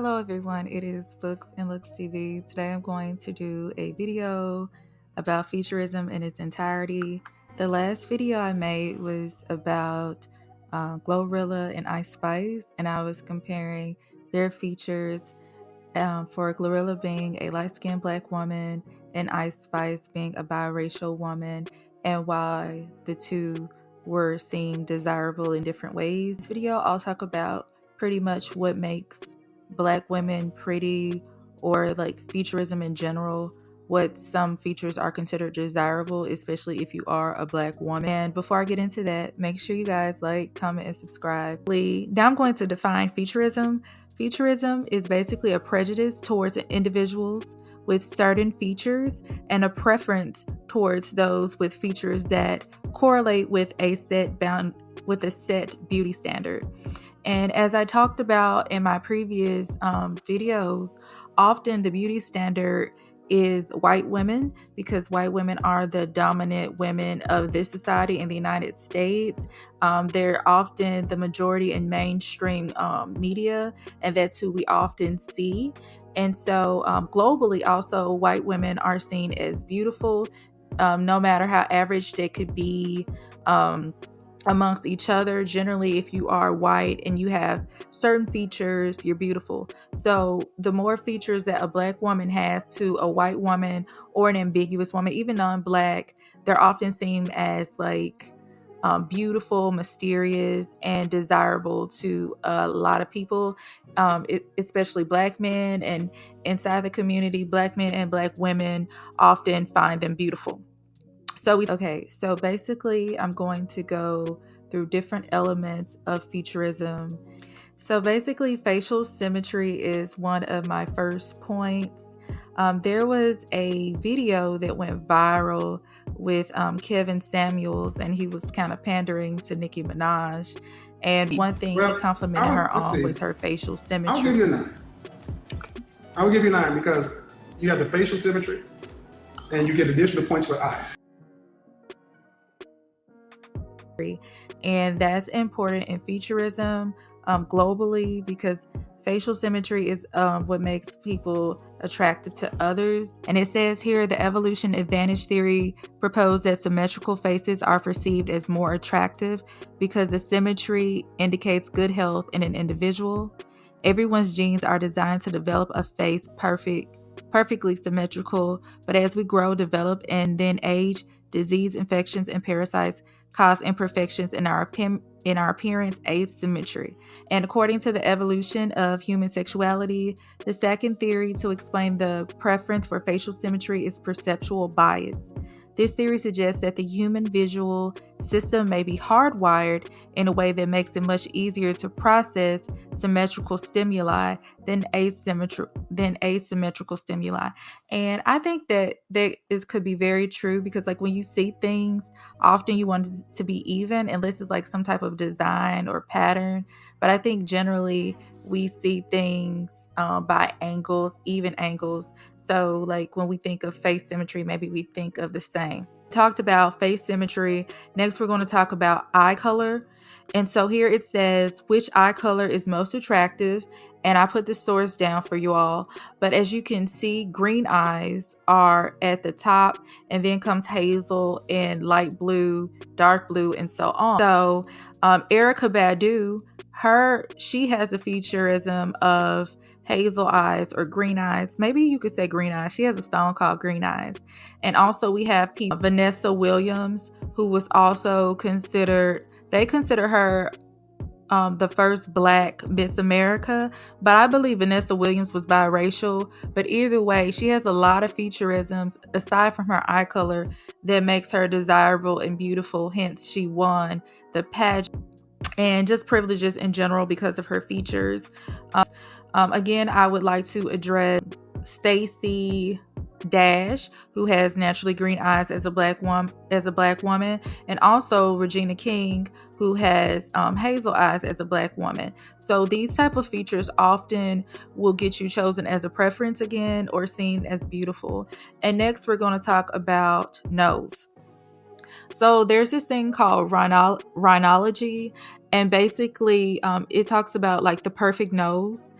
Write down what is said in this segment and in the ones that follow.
Hello everyone, it is Books and Looks TV. Today I'm going to do a video about Featurism in its entirety. The last video I made was about Glorilla and Ice Spice, and I was comparing their features for Glorilla being a light-skinned black woman and Ice Spice being a biracial woman, and why the two were seen desirable in different ways. This video I'll talk about pretty much what makes black women pretty, or like featurism in general, what some features are considered desirable, especially if you are a black woman. And before I get into that, make sure you guys like, comment, and subscribe. Now I'm going to define featurism. Featurism is basically a prejudice towards individuals with certain features and a preference towards those with features that correlate with a set beauty standard. And as I talked about in my previous videos, often the beauty standard is white women, because white women are the dominant women of this society in the United States. They're often the majority in mainstream media, and that's who we often see. And so globally, also, white women are seen as beautiful, no matter how average they could be. Amongst each other. Generally, if you are white and you have certain features, you're beautiful. So the more features that a black woman has to a white woman or an ambiguous woman, even non-black, they're often seen as like beautiful, mysterious, and desirable to a lot of people, especially black men. And inside the community, black men and black women often find them beautiful. So basically I'm going to go through different elements of featurism. So basically, facial symmetry is one of my first points. There was a video that went viral with Kevin Samuels, and he was kind of pandering to Nicki Minaj. And one thing he complimented her on was her facial symmetry. I'll give you a 9. I'll give you 9 because you have the facial symmetry and you get additional points for eyes. And that's important in featurism globally, because facial symmetry is what makes people attractive to others. And it says here, the evolution advantage theory proposed that symmetrical faces are perceived as more attractive because the symmetry indicates good health in an individual. Everyone's genes are designed to develop a face perfectly symmetrical, but as we grow, develop, and then age, disease, infections, and parasites cause imperfections in our appearance, asymmetry. And according to the evolution of human sexuality, the second theory to explain the preference for facial symmetry is perceptual bias. This theory suggests that the human visual system may be hardwired in a way that makes it much easier to process symmetrical stimuli than asymmetrical stimuli. And I think that could be very true, because like when you see things, often you want it to be even, unless it's like some type of design or pattern. But I think generally we see things by angles, even angles. So like when we think of face symmetry, maybe we think of the same. Talked about face symmetry. Next, we're going to talk about eye color. And so here it says which eye color is most attractive. And I put the source down for you all. But as you can see, green eyes are at the top, and then comes hazel and light blue, dark blue, and so on. So Erykah Badu, she has a featurism of hazel eyes or green eyes. Maybe you could say green eyes. She has a song called Green Eyes. And also we have Vanessa Williams, who was also they consider her the first black Miss America, but I believe Vanessa Williams was biracial. But either way, she has a lot of featurisms aside from her eye color that makes her desirable and beautiful. Hence, she won the pageant, and just privileges in general because of her features. Again, I would like to address Stacey Dash, who has naturally green eyes as a black woman, and also Regina King, who has hazel eyes as a black woman. So these type of features often will get you chosen as a preference again, or seen as beautiful. And next, we're going to talk about nose. So there's this thing called rhinology, and basically it talks about like the perfect nose.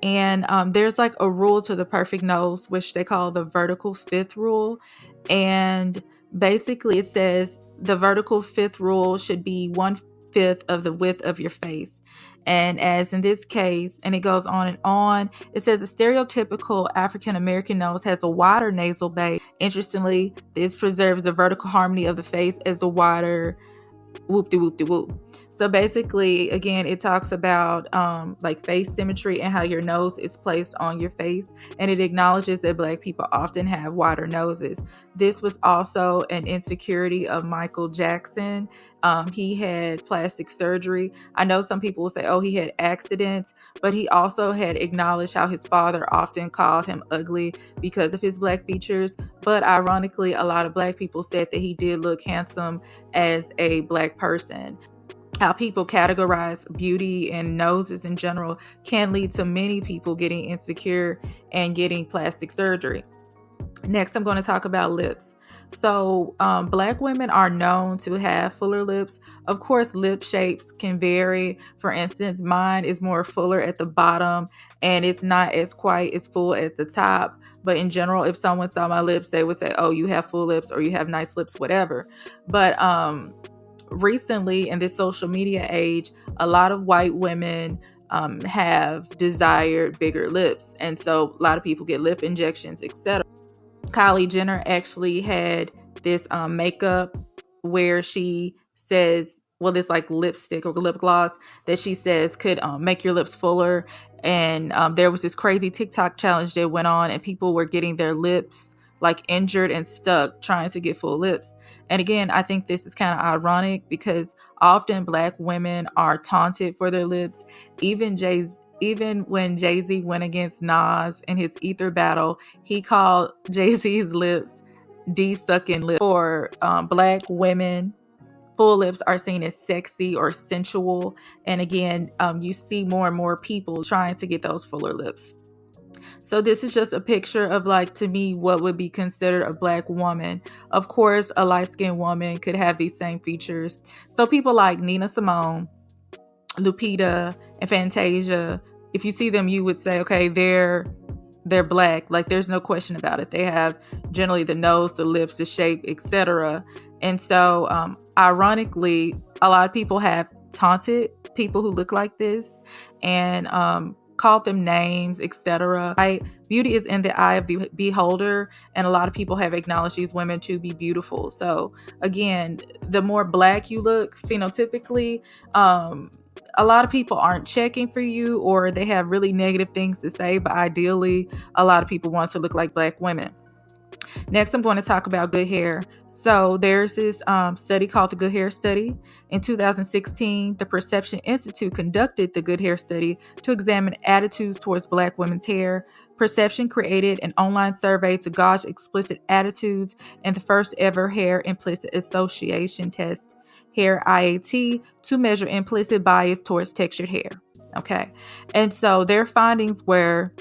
And there's like a rule to the perfect nose, which they call the vertical fifth rule. And basically, it says the vertical fifth rule should be 1/5 of the width of your face. And as in this case, and it goes on and on, it says a stereotypical African American nose has a wider nasal base. Interestingly, this preserves the vertical harmony of the face as a wider whoop-de-whoop-de-whoop. So basically, again, it talks about like face symmetry and how your nose is placed on your face, and it acknowledges that Black people often have wider noses. This was also an insecurity of Michael Jackson. He had plastic surgery. I know some people will say, oh, he had accidents, but he also had acknowledged how his father often called him ugly because of his Black features. But ironically, a lot of Black people said that he did look handsome as a Black person. How people categorize beauty and noses in general can lead to many people getting insecure and getting plastic surgery. Next, I'm going to talk about lips. So, Black women are known to have fuller lips. Of course, lip shapes can vary. For instance, mine is more fuller at the bottom and it's not as quite as full at the top. But in general, if someone saw my lips, they would say, oh, you have full lips or you have nice lips, whatever. But recently, in this social media age, a lot of white women have desired bigger lips. And so a lot of people get lip injections, etc. Kylie Jenner actually had this makeup where she says, well, it's like lipstick or lip gloss that she says could make your lips fuller. And there was this crazy TikTok challenge that went on, and people were getting their lips like injured and stuck trying to get full lips. And again, I think this is kind of ironic because often Black women are taunted for their lips. Even when Jay-Z went against Nas in his Ether battle, he called Jay-Z's lips D-sucking lips. For Black women, full lips are seen as sexy or sensual. And again, you see more and more people trying to get those fuller lips. So this is just a picture of, like, to me, what would be considered a Black woman. Of course, a light-skinned woman could have these same features. So people like Nina Simone, Lupita, and Fantasia, if you see them, you would say, okay, they're Black. Like, there's no question about it. They have generally the nose, the lips, the shape, etc. And so, ironically, a lot of people have taunted people who look like this and called them names, etc. Beauty is in the eye of the beholder, and a lot of people have acknowledged these women to be beautiful. So again, the more Black you look phenotypically, a lot of people aren't checking for you, or they have really negative things to say, but ideally a lot of people want to look like Black women. Next, I'm going to talk about good hair. So there's this study called the Good Hair Study. In 2016, the Perception Institute conducted the Good Hair Study to examine attitudes towards Black women's hair. Perception created an online survey to gauge explicit attitudes and the first ever hair implicit association test, hair IAT, to measure implicit bias towards textured hair. Okay. And so their findings were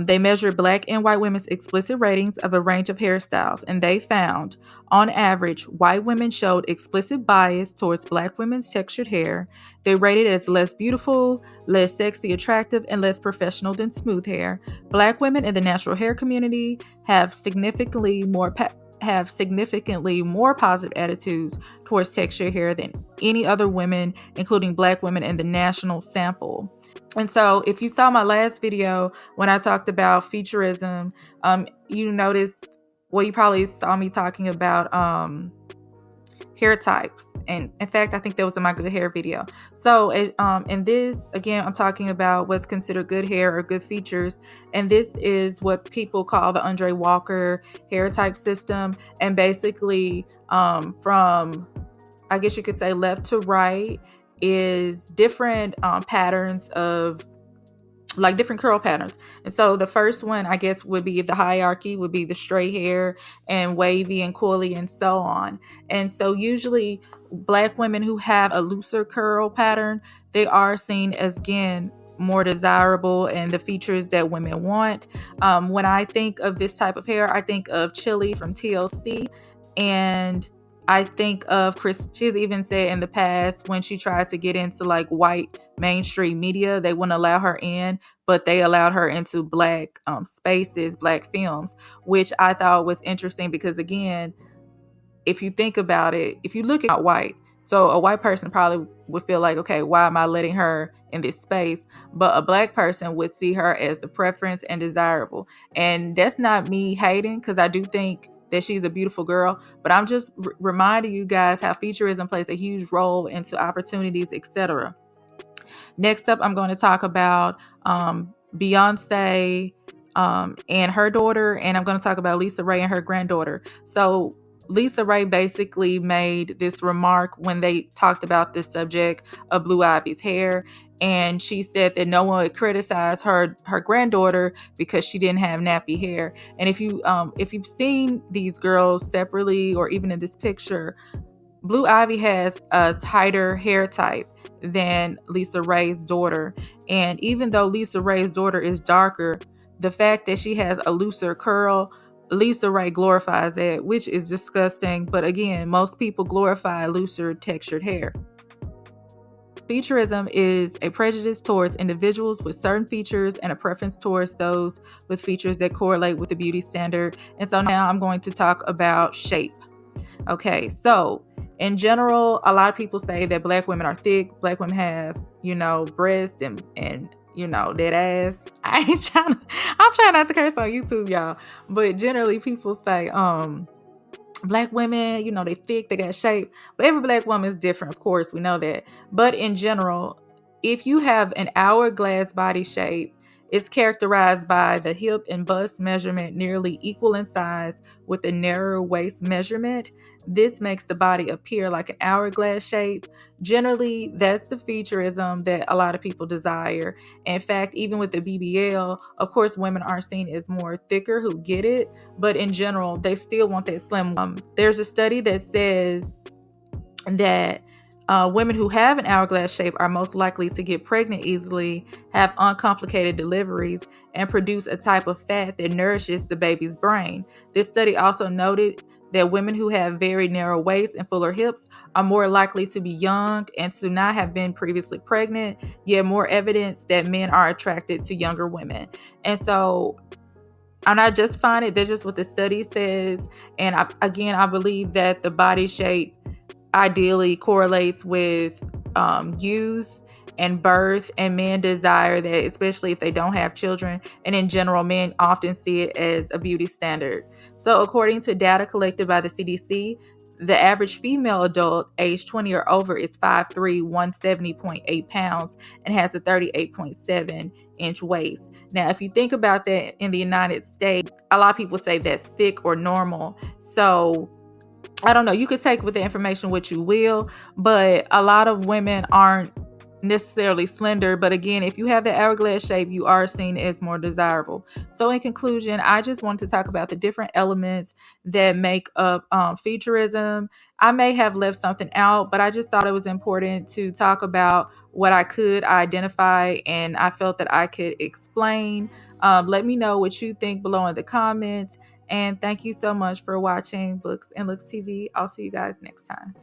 they measured Black and white women's explicit ratings of a range of hairstyles, and they found, on average, white women showed explicit bias towards Black women's textured hair. They rated it as less beautiful, less sexy, attractive, and less professional than smooth hair. Black women in the natural hair community have significantly more positive attitudes towards textured hair than any other women, including Black women in the national sample. And so if you saw my last video when I talked about Featurism, you noticed, well, you probably saw me talking about hair types. And in fact, I think that was in my good hair video. So in this, again, I'm talking about what's considered good hair or good features. And this is what people call the Andre Walker hair type system. And basically from, I guess you could say, left to right is different patterns of, like, different curl patterns. And so the first one, I guess, would be the hierarchy, would be the straight hair and wavy and coily and so on. And so usually Black women who have a looser curl pattern, they are seen as, again, more desirable and the features that women want. When I think of this type of hair, I think of Chili from TLC, and I think of Chris. She's even said in the past, when she tried to get into like white mainstream media. They wouldn't allow her in, but they allowed her into Black spaces, Black films, which I thought was interesting because, again, if you think about it, if you look at white, so a white person probably would feel like, okay, why am I letting her in this space? But a Black person would see her as the preference and desirable. And that's not me hating, because I do think that she's a beautiful girl, but I'm just reminding you guys how featureism plays a huge role into opportunities, etc. Next up, I'm going to talk about Beyonce and her daughter, and I'm going to talk about Lisa Ray and her granddaughter. So Lisa Ray basically made this remark when they talked about this subject of Blue Ivy's hair, and she said that no one would criticize her granddaughter because she didn't have nappy hair. And if you've seen these girls separately or even in this picture, Blue Ivy has a tighter hair type than Lisa Ray's daughter. And even though Lisa Ray's daughter is darker, the fact that she has a looser curl, Lisa Ray glorifies that, which is disgusting. But again, most people glorify looser textured hair. Featurism is a prejudice towards individuals with certain features and a preference towards those with features that correlate with the beauty standard. And so now I'm going to talk about shape. Okay, so in general, a lot of people say that Black women are thick. Black women have, breasts and that ass. I'm trying not to curse on YouTube, y'all. But generally people say, Black women, they thick, they got shape. But every Black woman is different, of course, we know that. But in general, if you have an hourglass body shape, it's characterized by the hip and bust measurement nearly equal in size with a narrower waist measurement. This makes the body appear like an hourglass shape. Generally, that's the featureism that a lot of people desire. In fact, even with the BBL, of course, women are seen as more thicker who get it, but in general, they still want that slim. There's a study that says that women who have an hourglass shape are most likely to get pregnant easily, have uncomplicated deliveries, and produce a type of fat that nourishes the baby's brain. This study also noted that women who have very narrow waists and fuller hips are more likely to be young and to not have been previously pregnant, yet more evidence that men are attracted to younger women. And so I'm not justifying it, that's just what the study says. And I believe that the body shape ideally correlates with youth and birth, and men desire that, especially if they don't have children. And in general, men often see it as a beauty standard. So according to data collected by the CDC, the average female adult age 20 or over is 5'3", 170.8 pounds, and has a 38.7-inch waist. Now, if you think about that in the United States, a lot of people say that's thick or normal. So I don't know, you could take with the information what you will, but a lot of women aren't necessarily slender. But again, if you have the hourglass shape, you are seen as more desirable. So in conclusion, I just want to talk about the different elements that make up featureism. I may have left something out, but I just thought it was important to talk about what I could identify and I felt that I could explain. Let me know what you think below in the comments. And thank you so much for watching Books and Looks TV. I'll see you guys next time.